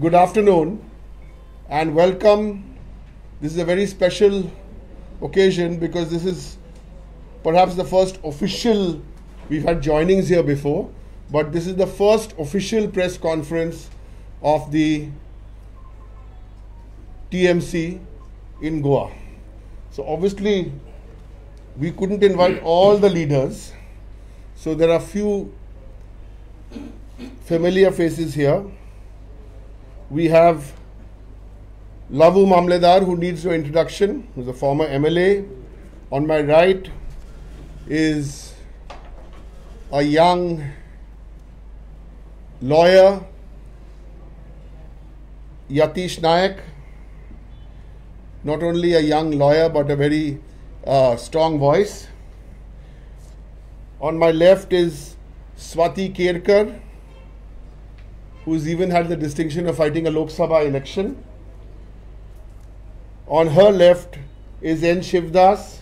Good afternoon and welcome. This is a very special occasion because this is perhaps the first official, we've had joinings here before, but this is the first official press conference of the TMC in Goa. So obviously we couldn't invite all the leaders, so there are few familiar faces here. We have Lavu Mamledar, who needs no introduction, who's a former MLA. On my right is a young lawyer, Yatish Nayak. Not only a young lawyer, but a very strong voice. On my left is Swati Kerkar, who's even had the distinction of fighting a Lok Sabha election. On her left is N. Shivdas,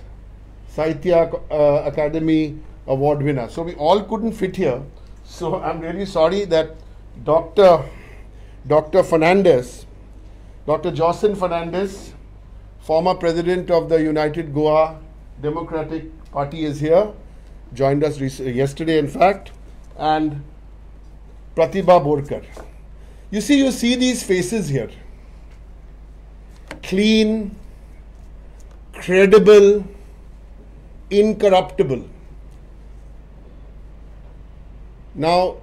Sahitya Academy Award winner. So we all couldn't fit here. So I'm really sorry that Dr. Fernandez, Dr. Jocelyn Fernandez, former president of the United Goa Democratic Party, is here. Joined us yesterday, in fact. And Pratibha Borkar. You see these faces here. Clean, credible, incorruptible. Now,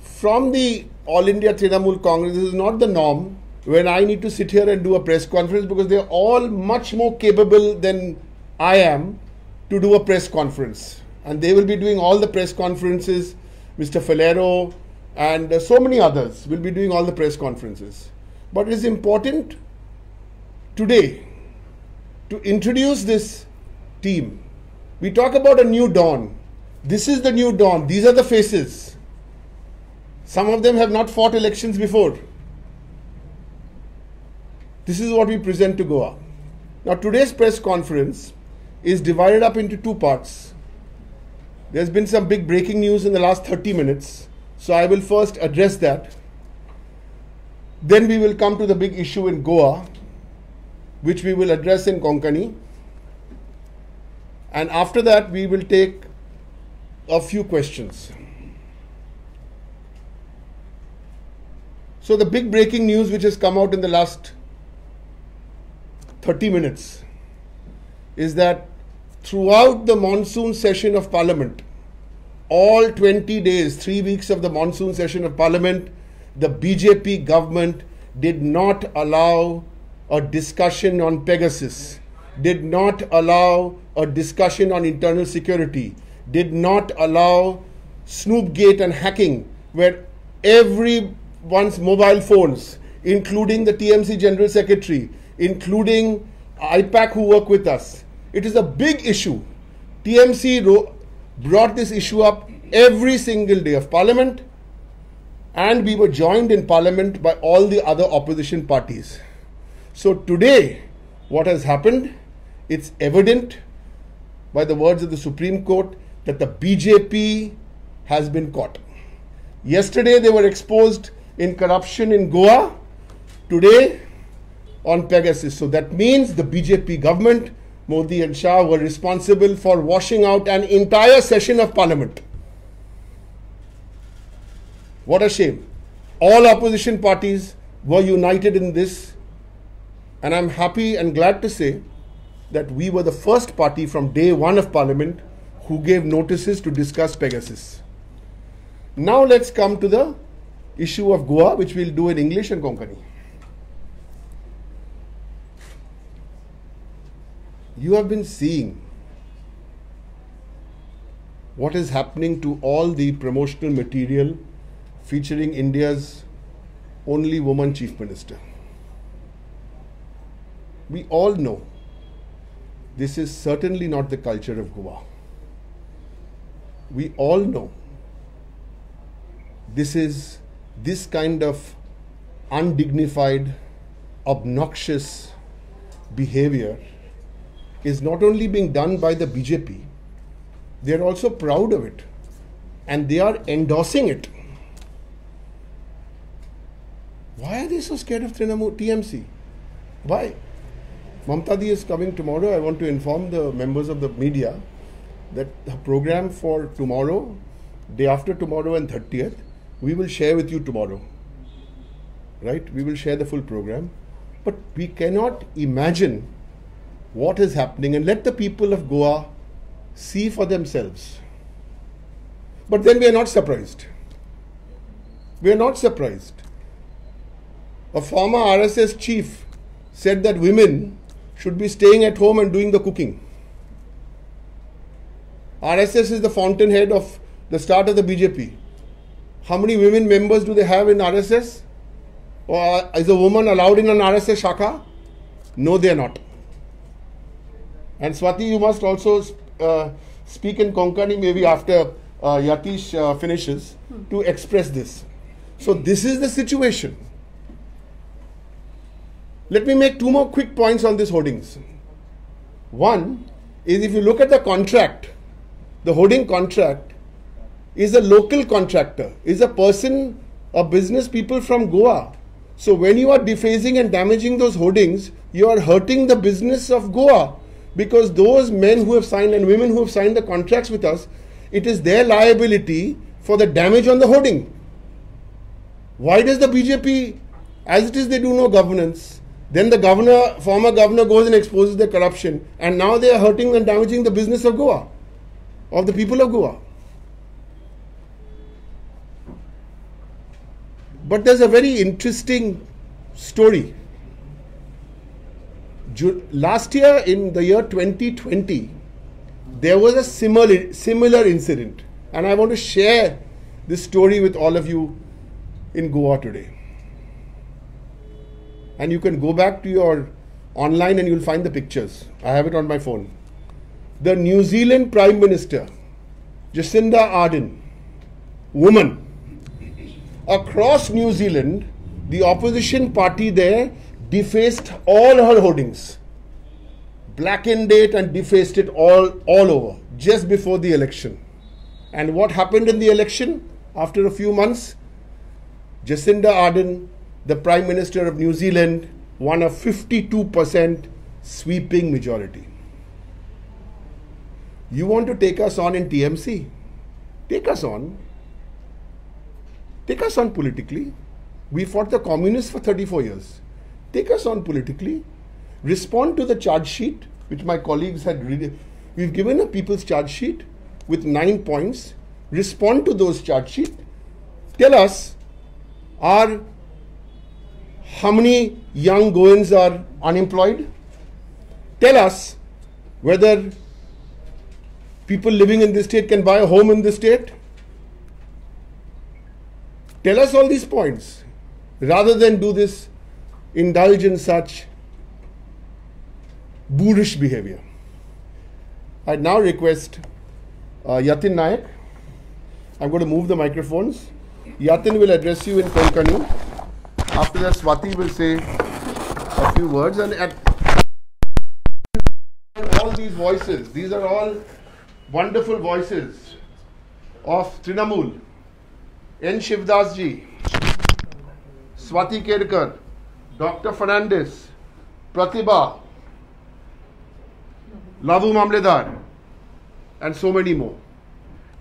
from the All India Trinamool Congress, this is not the norm when I need to sit here and do a press conference, because they are all much more capable than I am to do a press conference. And they will be doing all the press conferences. Mr. Falero and so many others will be doing all the press conferences. But it is important today to introduce this team. We talk about a new dawn. This is the new dawn. These are the faces. Some of them have not fought elections before. This is what we present to Goa. Now, today's press conference is divided up into two parts. There's been some big breaking news in the last 30 minutes. So I will first address that. Then we will come to the big issue in Goa, which we will address in Konkani. And after that, we will take a few questions. So the big breaking news which has come out in the last 30 minutes is that throughout the monsoon session of Parliament, all 20 days, 3 weeks of the monsoon session of Parliament, the BJP government did not allow a discussion on Pegasus, did not allow a discussion on internal security, did not allow Snoopgate and hacking, where everyone's mobile phones, including the TMC General Secretary, including IPAC who work with us. It is a big issue. TMC brought this issue up every single day of Parliament, and we were joined in Parliament by all the other opposition parties. So today, what has happened, it's evident by the words of the Supreme Court that the BJP has been caught. Yesterday, they were exposed in corruption in Goa. Today, on Pegasus. So that means the BJP government, Modi and Shah, were responsible for washing out an entire session of Parliament. What a shame. All opposition parties were united in this, and I'm happy and glad to say that we were the first party from day one of Parliament who gave notices to discuss Pegasus. Now let's come to the issue of Goa, which we'll do in English and Konkani. You have been seeing what is happening to all the promotional material featuring India's only woman Chief Minister. We all know this is certainly not the culture of Goa. We all know this kind of undignified, obnoxious behavior is not only being done by the BJP, they are also proud of it and they are endorsing it. Why are they so scared of Trinamool TMC? Why? Mamta Di is coming tomorrow. I want to inform the members of the media that the program for tomorrow, day after tomorrow and 30th, we will share with you tomorrow. Right? We will share the full program. But we cannot imagine what is happening, and let the people of Goa see for themselves. But then we are not surprised. We are not surprised. A former RSS chief said that women should be staying at home and doing the cooking. RSS is the fountainhead of the start of the BJP. How many women members do they have in RSS? Or is a woman allowed in an RSS Shakha? No, they are not. And Swati, you must also speak in Konkani maybe after Yatish finishes to express this. So this is the situation. Let me make two more quick points on these hoardings. One is, if you look at the contract, the hoarding contract is a local contractor, is a person, a business people from Goa. So when you are defacing and damaging those hoardings, you are hurting the business of Goa, because those men who have signed and women who have signed the contracts with us, it is their liability for the damage on the hoarding. Why does the BJP, as it is they do no governance, then the governor, former governor, goes and exposes their corruption, and now they are hurting and damaging the business of Goa, of the people of Goa. But there's a very interesting story. Last year, in the year 2020, there was a similar incident, and I want to share this story with all of you in Goa today. And you can go back to your online and you'll find the pictures. I have it on my phone. The New Zealand Prime Minister, Jacinda Ardern, woman, across New Zealand, the opposition party there defaced all her hoardings, blackened it and defaced it all over just before the election. And what happened in the election? After a few months, Jacinda Ardern, the Prime Minister of New Zealand, won a 52% sweeping majority. You want to take us on in TMC? Take us on. Take us on politically. We fought the communists for 34 years. Take us on politically. Respond to the charge sheet, which my colleagues had read. We've given a people's charge sheet with 9 points. Respond to those charge sheet. Tell us, how many young Goans are unemployed? Tell us whether people living in this state can buy a home in this state. Tell us all these points, rather than do this, indulge in such boorish behavior. I now request Yatin Nayak. I'm going to move the microphones. Yatin will address you in Konkani. After that, Swati will say a few words. And all these voices, these are all wonderful voices of Trinamool, N. Shivdas ji, Swati Kedkar, Dr. Fernandes, Pratibha, Lavu Mamledar, and so many more.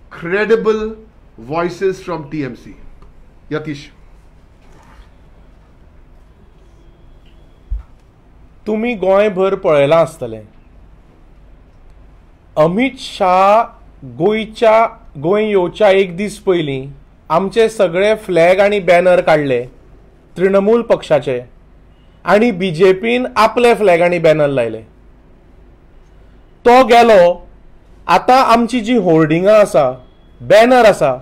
Credible voices from TMC. Yatish. तुम्ही गोंयभर पळयलां आसतलें, अमित शाह गोंय येवच्या एक दीस पयलीं आमचे सगळे flag आनी बॅनर काडले तृणमूल पक्षाचे, आनी बीजेपीन आपले फ्लॅग आनी बॅनर लायले. तो गेलो. आतां आमची जी होर्डिंगां आसा, बॅनर आसा,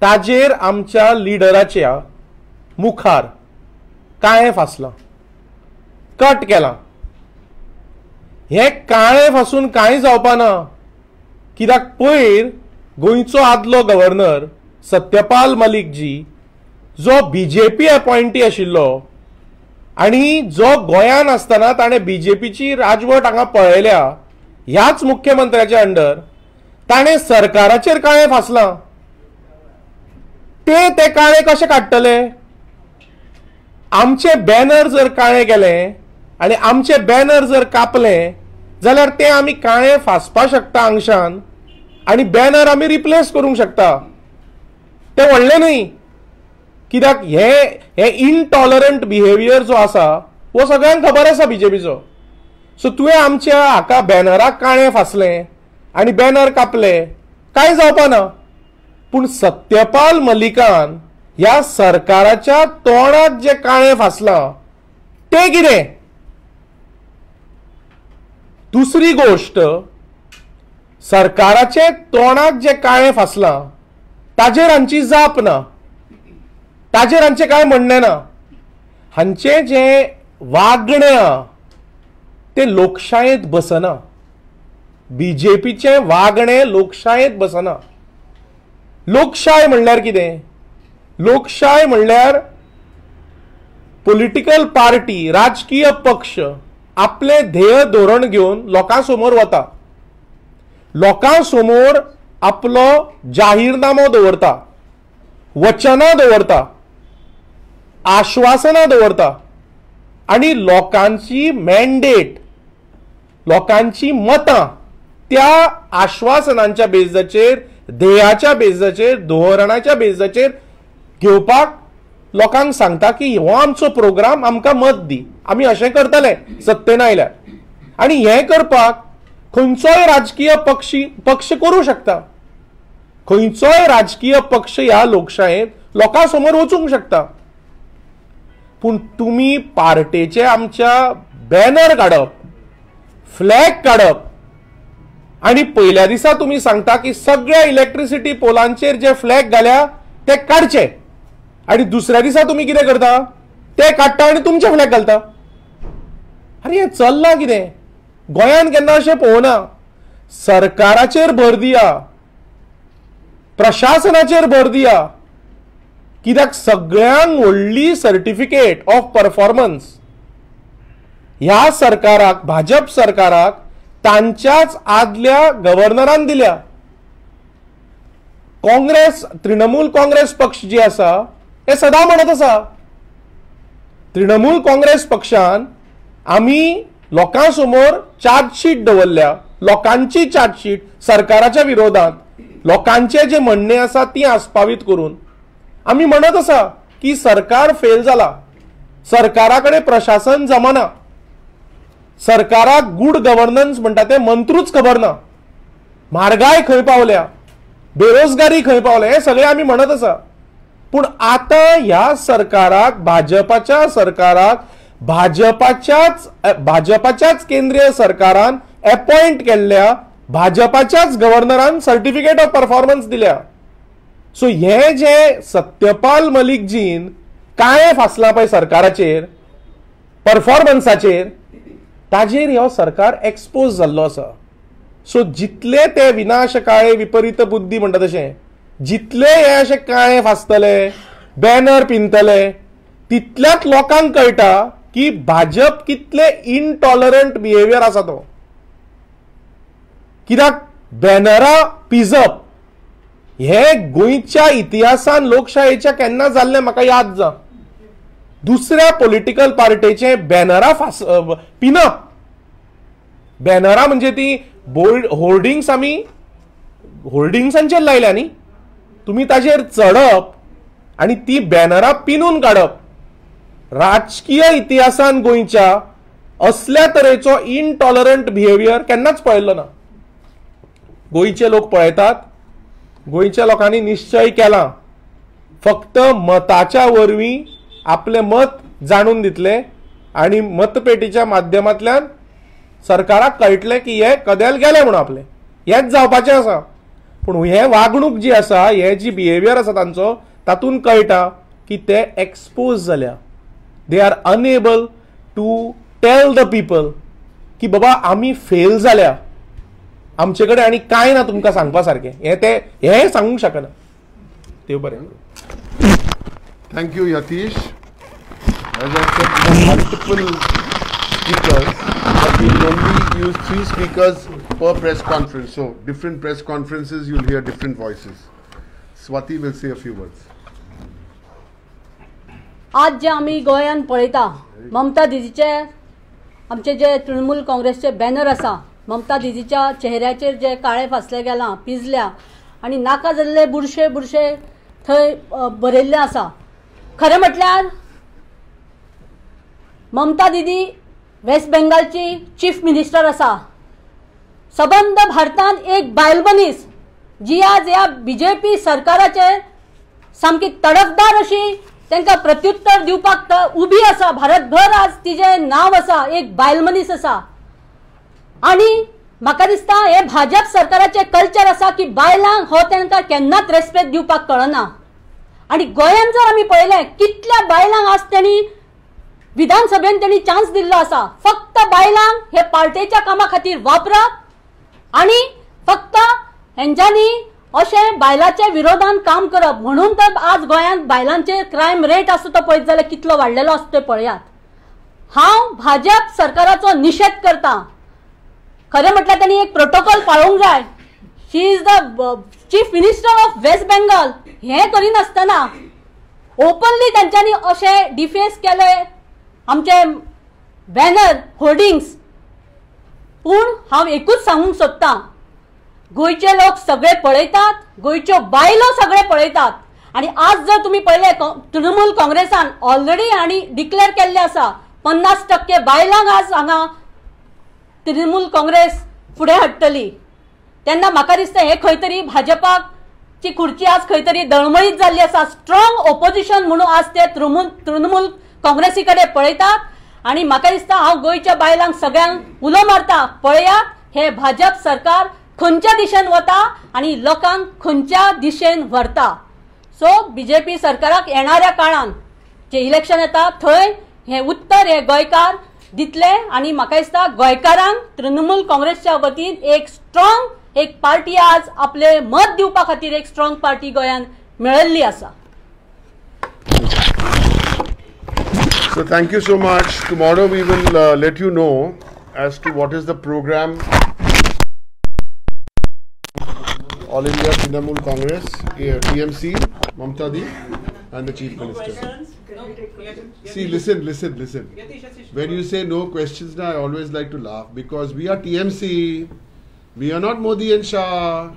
ताजेर आमच्या लिडराच्या मुखार काळें फासलां, कट केलां. हे काळें फासून कांय जावपाना, कित्याक पयर गोंयचो आदलो गव्हर्नर सत्यपाल मलीक जी, जो बीजेपी अपॉयंटी आशिल्लो आनी जो गोंयांत आसतना ताणें बीजेपीची राजवट हांगा पळयल्या, ह्याच मुख्यमंत्र्याच्या अंडर ताणें सरकाराचेर काळें फासलां. ते काळें कशें काडटले? आमचे बॅनर जर काळे केले आणि आमचे बॅनर जर कापले जाल्यार ते आमी काळे फासपा शकता हांगच्यान आणि बॅनर आमी रिप्लेस करूंक शकता. ते व्हडले न्हय, कित्याक हे इनटॉलरंट बिहेवियर जो आसा वो सगळ्यांक खबर आसा बीजेपीचो. सो तुवें आमच्या हाका बॅनराक काळे फासले आणि बॅनर कापले काय जावपा ना. पूण सत्यपाल मलिकान ह्या सरकाराच्या तोंडाक जे काळे फासलां ते कितें? दुसरी गोष्ट, सरकाराचे तोंडाक जे काळे फासलां ताजेर हांची जाप ना, ताजेर हांचे काय म्हणणें ना. हांचे जे वागणें आहा ते लोकशायेंत बसना. बीजेपीचे वागणें लोकशायेंत बसना. लोकशाय म्हणल्यार कितें? लोकशाय म्हणल्यार पॉलिटिकल पार्टी, राजकीय पक्ष आपले ध्येय धोरण घेवन लोकांसमोर वता, लोकांसमोर आपलो जाहीरनामो दवरता, वचनां दवरता, आश्वासनां दवरता आणि लोकांची मॅन्डेट, लोकांची मतां त्या आश्वासनांच्या बेजाचेर, ध्येयाच्या बेजाचेर, धोरणाच्या बेजाचेर घेवपाक लोकांक सांगता की हो आमचो प्रोग्राम, आमकां मत दी, आमी अशें करतले सत्तेन आयल्यार. आणि हें करपाक खंयचोय राजकीय पक्ष करूं शकता. खंयचोय राजकीय पक्ष ह्या लोकशायेंत लोकांसमोर वचूंक शकता. पूण तुमी पार्टेचे आमच्या बॅनर काडप, फ्लॅग काडप आणि पयल्या दिसा तुमी सांगता की सगळ्या इलेक्ट्रिसिटी पोलांचेर जे फ्लॅग घाल्या ते काडचे, आणि दुसऱ्या दिसा तुम्ही कितें करता? ते काडटा आणि तुमचे फ्लॅग घालता. अरे हे चल्लां कितें? गोंयान केन्ना अशें पळोवना. सरकाराचेर भर दिया, प्रशासनाचेर भर दिया, कित्याक सगळ्यांक व्हडली सर्टिफिकेट ऑफ परफॉर्मन्स ह्या सरकाराक, भाजप सरकाराक तांच्याच आदल्या गव्हर्नरान दिल्या. काँग्रेस, तृणमूल काँग्रेस पक्ष जी आसा हे सदां म्हणत आसा, तृणमूल काँग्रेस पक्षान आमी लोकांसमोर चार्जशीट दवरल्या, लोकांची चार्जशीट सरकाराच्या विरोधात, लोकांचे जे म्हणणे आसा ती आस्पावीत करून आमी म्हणत आसा की सरकार फेल जाला, सरकाराकडे प्रशासन जमना, सरकाराक गुड गव्हर्नन्स म्हणटा ते मंत्रूच खबर ना, म्हारगाय खंय पावल्या, बेरोजगारी खंय पावल्या, हे सगळे आमी म्हणत आसा. पूण आता ह्या सरकाराक, भाजपाच्या सरकाराक, भाजपाच्याच केंद्रीय सरकारान अपॉइंट केल्ल्या भाजपाच्याच गव्हर्नरान सर्टिफिकेट ऑफ परफॉर्मन्स दिल्या. सो हे जे सत्यपाल मलिक जीन काळे फासला पळय सरकाराचेर, परफॉर्मन्साचेर, ताजेर हो सरकार एक्सपोज जाल्लो आसा. सो जितले ते विनाशकाळे विपरीत बुद्धी म्हणटा तशें, जितले हे अशे काळे फासतले, बॅनर पिंतले, तितल्याच लोकांक कळटा की भाजप कितले इनटॉलरंट बिहेवियर आसा तो. कित्याक बॅनरां पिजप हे गोंयच्या इतिहासान लोकशायेच्या केन्ना जाल्लें म्हाका याद जा. दुसऱ्या पॉलिटिकल पार्टीचे बॅनरां पिनप, बॅनरां म्हणजे ती होर्डिंग्स आमी होर्डिंग्सांचेर लायल्या न्ही, तुम्ही ताजेर चढप आणि ती बॅनरां पिनून काडप. राजकीय इतिहासान गोंयच्या असल्या तरेचो इनटॉलरंट बिहेवियर केन्नाच पळयल्लो ना. गोंयचे लोक पळयतात, गोंयच्या लोकांनी निश्चय केला फक्त मताच्या वरवीं आपले मत जाणून दितले आणि मतपेटीच्या माध्यमांतल्यान सरकाराक कळटले की हे कदेल गेले म्हणून आपले, हेच जावपाचें आसा. पूण हे वागणूक जी आसा, हे जी बिहेवियर आसा तांचो, तातून कळटा की ते एक्सपोज जाल्या. They are unable to tell the people की बाबा आमी फेल जाल्या, आमचे कडेन आनी कांय ना तुमकां सांगपा सारकें, हे सांगूंक शकना. देव बरें. Thank you, Yatish. As I said, we have multiple speakers, but we will only use 3 speakers per press conference. So, different press conferences, you'll hear different voices. Swati will say a few words. आज जे आमी गोंयान पळयता ममता दिदीचे आमचे जे तृणमूल काँग्रेसचे banner आसा ममता दिदीच्या चेहऱ्याचेर जे काळे फासले गेला पिजल्या आणि नाका जाल्ले बुरशे बुरशे थंय बरयल्ले आसा. खरें म्हटल्यार ममता दिदी वेस्ट बेंगालची चीफ मिनिस्टर आसा. सबंद भारतान एक बायल मनीस जी आज ह्या बीजेपी सरकाराचेर सामकी तडफदार अशी तांकां प्रत्युत्तर दिवपाक उबी आसा. भारतभर आज तिजें नांव आसा, एक बायल मनीस आसा. आनी म्हाका दिसता हे भाजप सरकाराचे कल्चर आसा की बायलांक हो तांकां केन्नाच रेस्पेक्ट दिवपाक कळना. आनी गोंयान जर आमी पळयलें कितल्या बायलांक आज तेणी विधानसभेन तेणी चान्स दिल्लो आसा. फक्त बायलांक हे पार्टेच्या कामा खातीर वापरप आनी फक्त हेंच्यांनी अशें बायलांच्या विरोधान काम करप म्हणून तर आज गोंयांत बायलांचे क्रायम रेट आसा तो पळयत जाल्यार कितलो वाडलेलो आसा ते पळयात. हांव भाजप सरकाराचो निशेध करता. खरें म्हटल्यार त्यांनी एक प्रोटोकॉल पाळोवंक जाय. She is the chief minister of West Bengal. हें करिनासतना ओपनली तांच्यांनी अशें डिफेस केले आमचे बॅनर होर्डिंग्स. पूण हांव एकूच सांगूंक सोदतां गोंयचे लोक सगळे पळयतात, गोंयच्यो बायलो सगळे पळयतात. आनी आज जर तुमी पळयलें तृणमूल काँग्रेसान ऑलरेडी आनी डिक्लेअर केल्लें आसा 50% बायलांक आज हांगा तृणमूल काँग्रेस फुडें हाडटली. तेन्ना म्हाका दिसता हे खंय तरी भाजपाची खुर्ची आज खंय तरी दळमळीत जाल्ली आसा. स्ट्रॉंग ओपोजिशन म्हणून आज ते तृणमूल काँग्रेसी कडेन पळयतात. आनी म्हाका दिसता हांव गोंयच्या बायलांक सगळ्यांक उलो मारता पळयात हे भाजप सरकार खंयच्या दिशेन वता आनी लोकांक खंयच्या दिशेन व्हरता. सो बीजेपी सरकाराक येणाऱ्या काळान जे इलेक्शन येता थंय हे उत्तर हे गोंयकार दितले. आनी म्हाका दिसता गोंयकारांक तृणमूल काँग्रेसच्या वतीन एक स्ट्रॉंग एक पार्टी आज आपले मत दिवपा खातीर एक स्ट्रॉंग पार्टी गोंयान मेळिल्ली आसा. So thank you so much. Tomorrow we will let you know as to what is the program. All India Trinamool Congress, TMC, Mamta Di, and the Chief Minister. See, listen. When you say no questions, now I always like to laugh because we are TMC. We are not Modi and Shah.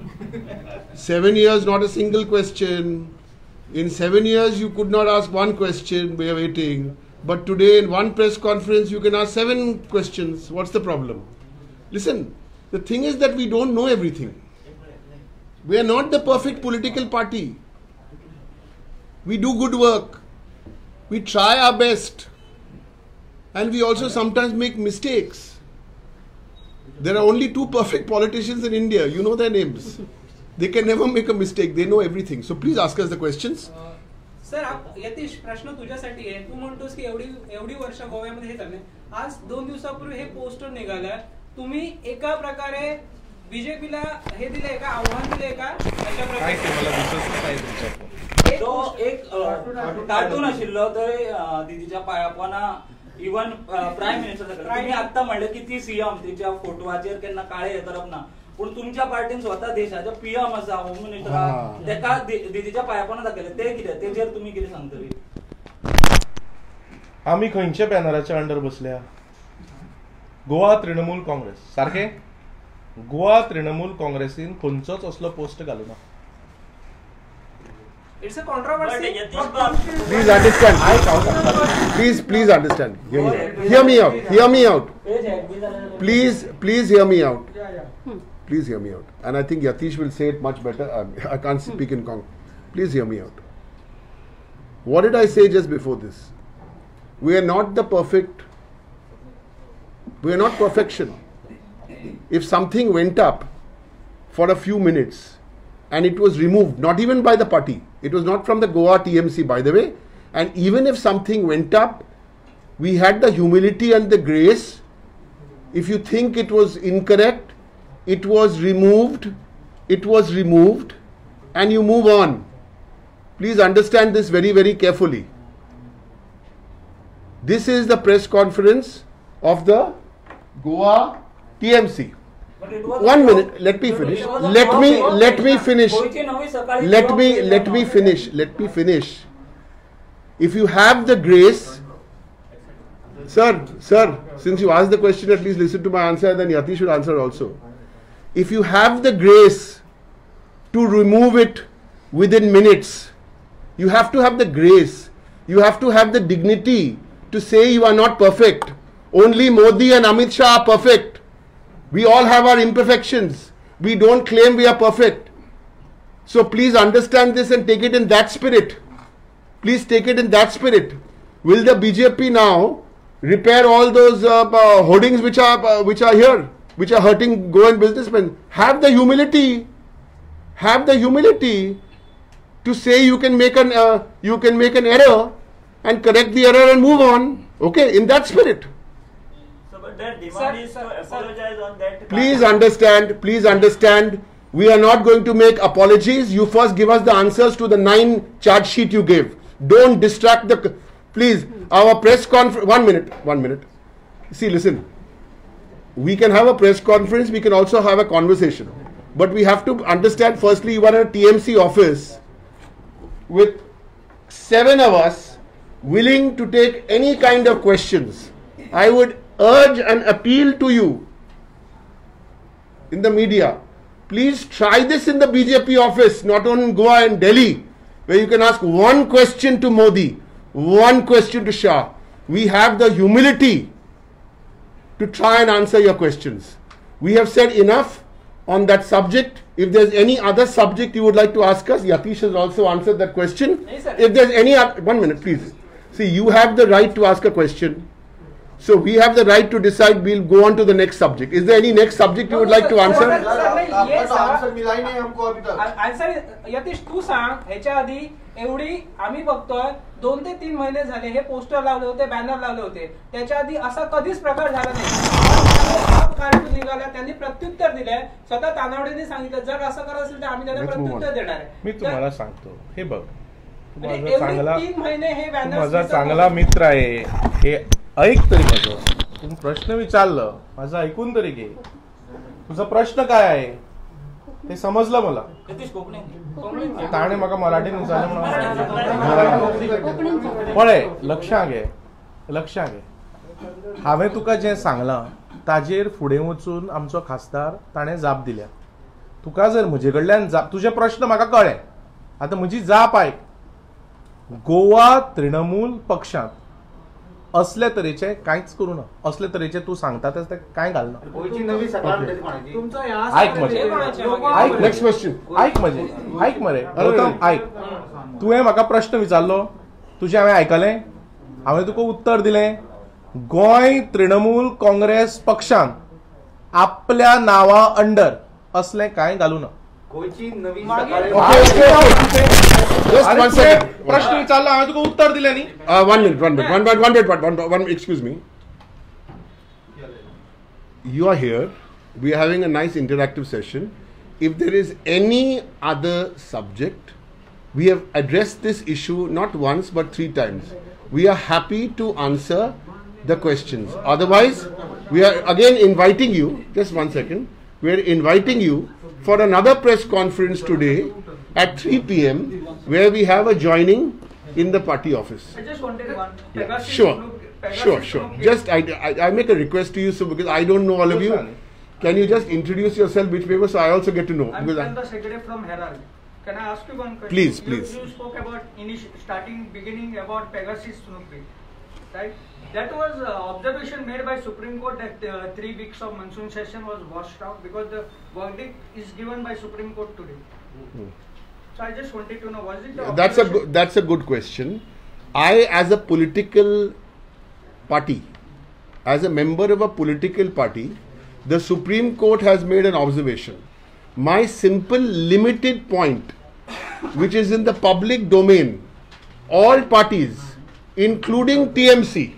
7 years, not a single question. In 7 years, you could not ask one question. We are waiting. But today, in one press conference, you can ask 7 questions. What's the problem? Listen, the thing is that we don't know everything. We are not the perfect political party. We do good work. We try our best. And we also sometimes make mistakes. There are only 2 perfect politicians in India. You know their names. They can never make a mistake. They know everything. So please ask us the questions. Sir Yatish प्रश्न तुझ्यासाठी आहे. तू म्हणतोस की एवढी वर्ष गोव्यामध्ये हे चाललंय. आज 2 दिवसापूर्वी हे पोस्टर निघालं. तुम्ही एका प्रकारे बीजेपीला हे दिलंय का, आव्हान दिलंय का? अशा प्रकारे एक कार्टून आशिल्लो तर दिदीच्या पायापना इवन प्रायम मिनिस्टर तुम्ही आता म्हणले की ती सीएम तिच्या फोटोवाचेर केन्ना काळे हे करप ना. पण तुमच्या पार्टीन स्वतः देशाचे पीएम आसा, होम मिनिस्टर आसा, तेका दिदीच्या पायापना दाखयले. ते कितें तेजेर तुमी कितें सांगतली? आमी खंयच्या बॅनराच्या अंडर बसल्या? गोवा तृणमूल काँग्रेस सारखे. गोवा तृणमूल काँग्रेसीन खंयचोच असलो post घालूना. It's a controversy. Please understand. Please understand. Hear me out. Please hear me out. Please hear me out. And I think Yatish will say it much better. I can't speak in Congress. Please hear me out. What did I say just before this? We are not the perfect. We are not perfection. If something went up for a few minutes and it was removed, not even by the party, it was not from the Goa TMC, by the way, and even if something went up, we had the humility and the grace. If you think it was incorrect, it was removed, and you move on. Please understand this very, very carefully. This is the press conference of the Goa TMC. One minute, let me finish. Let me finish. if you have the grace, sir, since you asked the question, at least listen to my answer, then Yati should answer also. If you have the grace to remove it within minutes, you have to have the grace, you have to have the dignity to say you are not perfect. Only Modi and Amit Shah are perfect. We all have our imperfections. We don't claim we are perfect. So please understand this and take it in that spirit. Please take it in that spirit. Will the BJP now repair all those hoardings which are here, which are hurting growing businessmen? Have the humility. Have the humility to say you can make an error and correct the error and move on. Okay, in that spirit. So, but that demand is to apologize on that. Please understand. We are not going to make apologies. You first give us the answers to the 9 charge sheet you gave. Don't distract the. Please, our press conference. 1 minute. See, listen. We can have a press conference. We can also have a conversation. But we have to understand. Firstly, you are in a TMC office with 7 of us willing to take any kind of questions. I would urge and appeal to you in the media. Please try this in the BJP office, not only in Goa and Delhi, where you can ask one question to Modi, one question to Shah. We have the humility to try and answer your questions. We have said enough on that subject. If there's any other subject you would like to ask us, Yatish has also answered that question. Yes, sir. If there's any other, 1 minute please. See, you have the right to ask a question. So we have the right to decide. We'll go on to the next subject. Is there any next subject you would like to answer? Answer मिला ही नहीं हमको अभी तक. Answer Yatish तू सांग. ह्याच्या आधी एवढी आम्ही बघतोय 2 ते 3 महिने झाले हे पोस्टर लावले होते, बॅनर लावले होते. त्याच्या आधी असा कधीच प्रकार झाला नाही. कार्टून निघाला, त्यांनी प्रत्युत्तर दिलंय. स्वतः तानावडेंनी सांगितलं जर असं करत असेल तर आम्ही त्याला प्रत्युत्तर देणार आहे. मी तुम्हाला सांगतो, हे बघ, तू आणि माझा एवढे चांगला 3 महिने हे तू बॅनर माझा चांगला मित्र आहे, हे ऐक तरी माझं. तू प्रश्न विचारलं, माझं ऐकून तरी घे. तुझा प्रश्न काय आहे ते समजलं मला. यतीश कोकणे ताणे म्हाका मराठीन विचारलें म्हणून पळय, लक्षां घे. हांवें तुका जें सांगलां ताजेर फुडें वचून आमचो खासदार ताणें जाप दिल्या. तुका जर म्हजे कडल्यान तुजे प्रश्न म्हाका कळ्ळे. आतां म्हजी जाप आयक. गोवा तृणमूल पक्षांत असले तरेचे कांयच करू ना. असले तरेचे तू सांगता ते कांय घालना. ऐक नेक्स्ट क्वेश्चन. ऐक मरे गौतम, ऐक. तुवें म्हाका प्रश्न विचारलो, तुजें हांवें आयकलें, हांवें तुका उत्तर दिलें. गोंय तृणमूल काँग्रेस पक्षान आपल्या नांवा अंडर असलें कांय घालू ना. प्रश्न विचारला, हांवें तुका उत्तर दिलें न्ही. 1 minute. Excuse me. You are here. We are having a nice interactive session. If there is any other subject, we have addressed this issue not once but 3 times. We are happy to answer the questions. Otherwise, we are again inviting you. Just 1 second. We are inviting you for another press conference today at 3 p.m. where we have a joining in the party office. I just wanted one. Yeah, sure. Just I make a request to you, so because I don't know all of you, can you just introduce yourself which paper so I also get to know? I'm Because the secretary from Herald. Can I ask you one question? Please. You spoke about beginning about Pegasus Snoopy, right? That was observation made by Supreme Court that 3 weeks of monsoon session was washed out because the verdict is given by Supreme Court today. So I just wanted to know, was it the that's a good question. I, as a political party, as a member of a political party, the Supreme Court has made an observation. My simple limited point, which is in the public domain, all parties, including TMC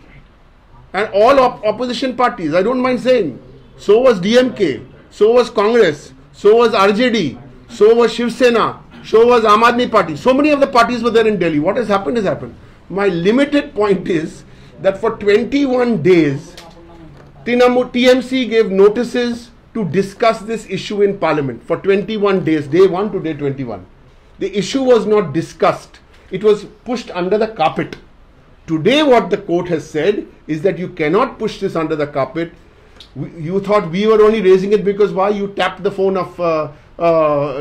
and all opposition parties, I don't mind saying, so was DMK, so was Congress, so was RJD, so was Shiv Sena, so was Aam Aadmi Party. So many of the parties were there in Delhi. What has happened has happened. My limited point is that for 21 days, TMC gave notices to discuss this issue in Parliament for 21 days, day 1 to day 21. The issue was not discussed. It was pushed under the carpet. Today what the court has said is that you cannot push this under the carpet. You thought we were only raising it because why? You tapped the phone of,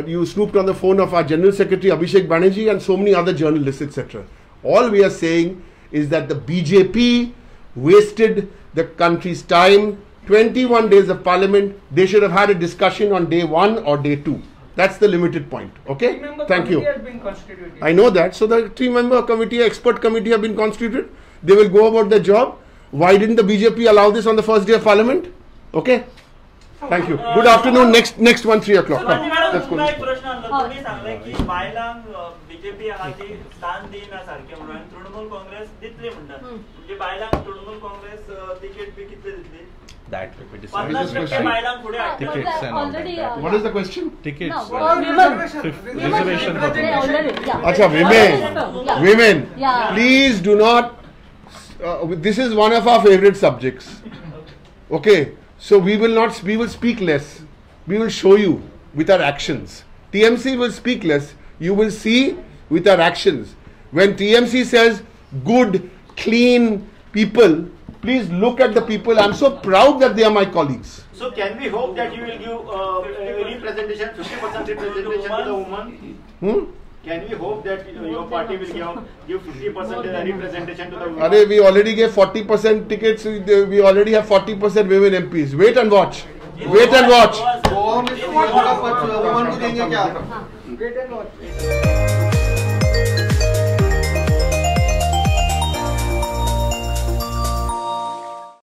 you snooped on the phone of our General Secretary Abhishek Banerjee and so many other journalists, etc. All we are saying is that the BJP wasted the country's time. 21 days of parliament, they should have had a discussion on day 1 or day 2. That's the limited point. Okay? Thank you. Has been constituted. I know that. So the 3-member committee, expert committee have been constituted. They will go about their job. Why didn't the BJP allow this on the first day of parliament? Okay? Thank you. Good afternoon. Next one, 3 o'clock. Let's go. एक प्रश्न आणला तुम्ही सांगले की बायलांक BJP हाती स्थान दिना सारखे म्हणून तृणमूल काँग्रेस दितली म्हणतात म्हणजे बायलांक तृणमूल काँग्रेस तिकीट बी कितले दितली That will be 50% बायलांक पुढे हाडटली. Tickets and all Already, that. What is the question? Tickets. No, women. Reservation for women. Already, yeah. Acha, women. Yeah. Women. Yeah. Please do not. This is one of our favorite subjects. Okay. So we will not. We will speak less. We will show you with our actions. TMC will speak less. You will see with our actions. When TMC says good, clean people, please look at the people. I'm so proud that they are my colleagues. So can we hope that you will give representation, 50% representation to the women? Can we hope that your party will give 50% representation to the women? Arey, we already gave 40% tickets. We already have 40% women MPs. Wait and watch. Wait and watch. Goa में 50% women को देंगे क्या? Wait and watch.